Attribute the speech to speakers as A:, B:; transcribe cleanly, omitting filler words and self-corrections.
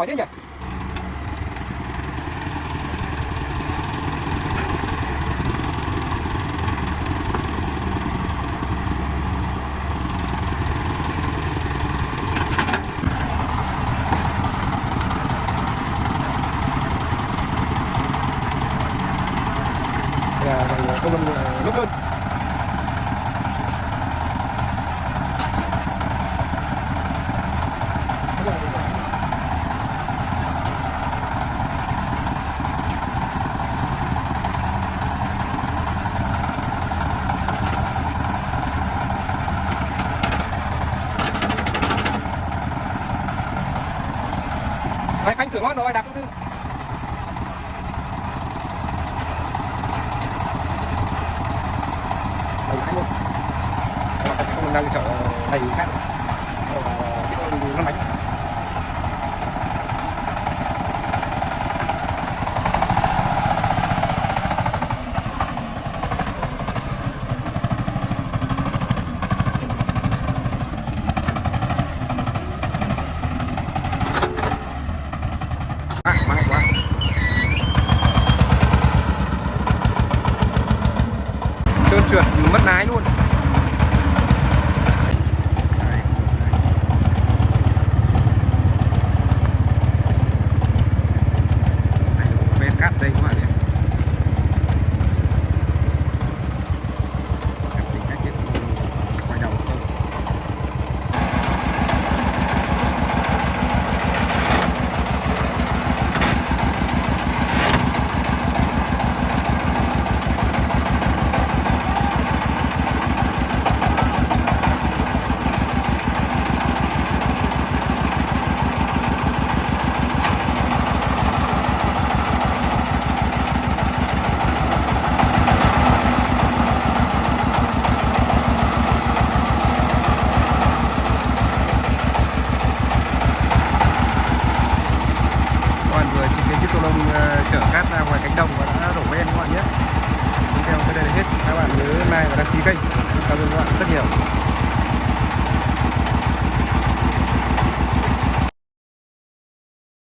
A: giỏi thế nhỉ. Công văn lúc hơn. Đấy, phanh sửa ngon rồi, đạp thứ tư. Đầy lái luôn. Không đang chở đầy cát. Chiếc con 5 bánh. Mang quá. Trơn trượt mất lái luôn. Bên cát đây các bạn nhé. Quay đầu không. Chở cát ra ngoài cánh đồng và đã đổ bên các bạn nhé. Tiếp theo tới đây là hết. Các bạn nhớ like và đăng ký kênh. Xin cảm ơn các bạn rất nhiều.